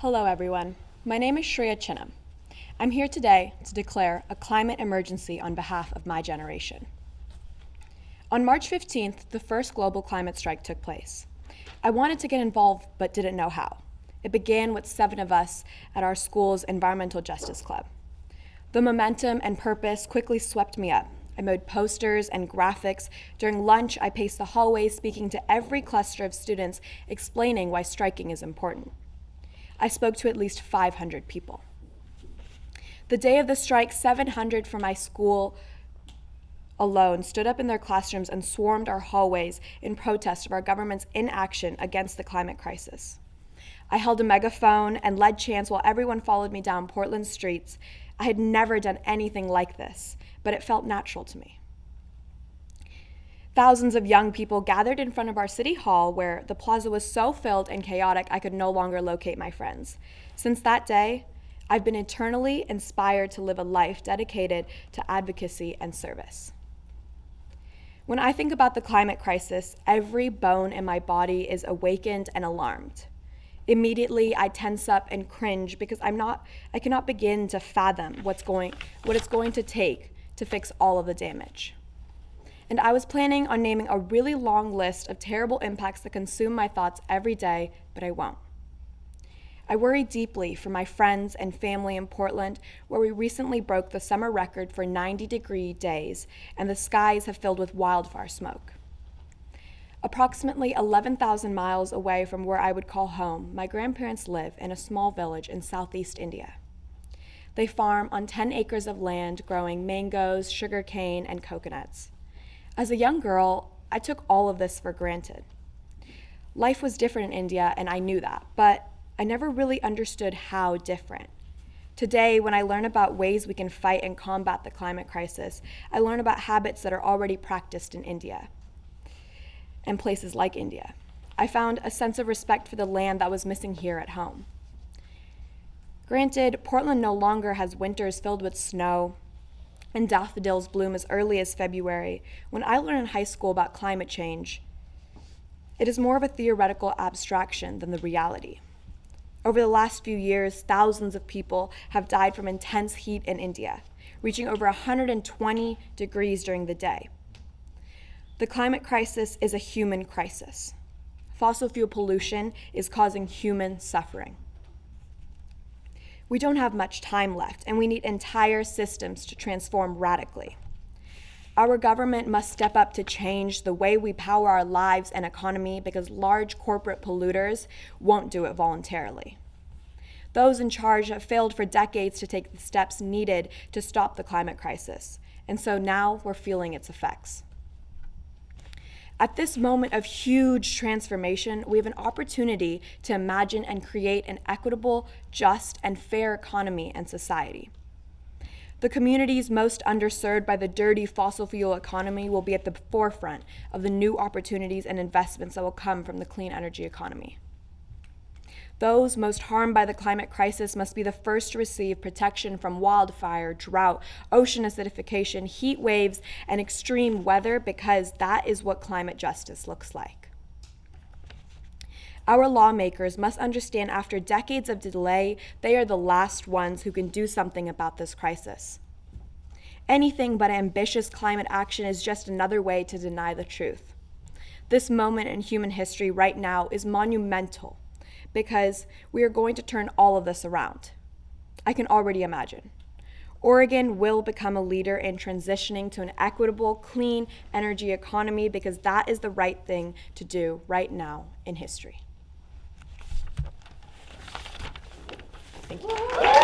Hello, everyone. My name is Sriya. I'm here today to declare a climate emergency on behalf of my generation. On March 15th, the first global climate strike took place. I wanted to get involved but didn't know how. It began with 7 of us at our school's Environmental Justice Club. The momentum and purpose quickly swept me up. I made posters and graphics. During lunch, I paced the hallways speaking to every cluster of students, explaining why striking is important. I spoke to at least 500 people. The day of the strike, 700 from my school alone stood up in their classrooms and swarmed our hallways in protest of our government's inaction against the climate crisis. I held a megaphone and led chants while everyone followed me down Portland's streets. I had never done anything like this, but it felt natural to me. Thousands of young people gathered in front of our city hall where the plaza was so filled and chaotic I could no longer locate my friends. Since that day, I've been eternally inspired to live a life dedicated to advocacy and service. When I think about the climate crisis, every bone in my body is awakened and alarmed. Immediately, I tense up and cringe because I cannot begin to fathom what it's going to take to fix all of the damage. And I was planning on naming a really long list of terrible impacts that consume my thoughts every day, but I won't. I worry deeply for my friends and family in Portland, where we recently broke the summer record for 90-degree days, and the skies have filled with wildfire smoke. Approximately 11,000 miles away from where I would call home, my grandparents live in a small village in southeast India. They farm on 10 acres of land growing mangoes, sugarcane, and coconuts. As a young girl, I took all of this for granted. Life was different in India, and I knew that, but I never really understood how different. Today, when I learn about ways we can fight and combat the climate crisis, I learn about habits that are already practiced in India and places like India. I found a sense of respect for the land that was missing here at home. Granted, Portland no longer has winters filled with snow, and daffodils bloom as early as February. When I learned in high school about climate change, it is more of a theoretical abstraction than the reality. Over the last few years, thousands of people have died from intense heat in India, reaching over 120 degrees during the day. The climate crisis is a human crisis. Fossil fuel pollution is causing human suffering. We don't have much time left, and we need entire systems to transform radically. Our government must step up to change the way we power our lives and economy because large corporate polluters won't do it voluntarily. Those in charge have failed for decades to take the steps needed to stop the climate crisis, and so now we're feeling its effects. At this moment of huge transformation, we have an opportunity to imagine and create an equitable, just, and fair economy and society. The communities most underserved by the dirty fossil fuel economy will be at the forefront of the new opportunities and investments that will come from the clean energy economy. Those most harmed by the climate crisis must be the first to receive protection from wildfire, drought, ocean acidification, heat waves, and extreme weather because that is what climate justice looks like. Our lawmakers must understand after decades of delay, they are the last ones who can do something about this crisis. Anything but ambitious climate action is just another way to deny the truth. This moment in human history right now is monumental because we are going to turn all of this around. I can already imagine. Oregon will become a leader in transitioning to an equitable, clean energy economy because that is the right thing to do right now in history. Thank you.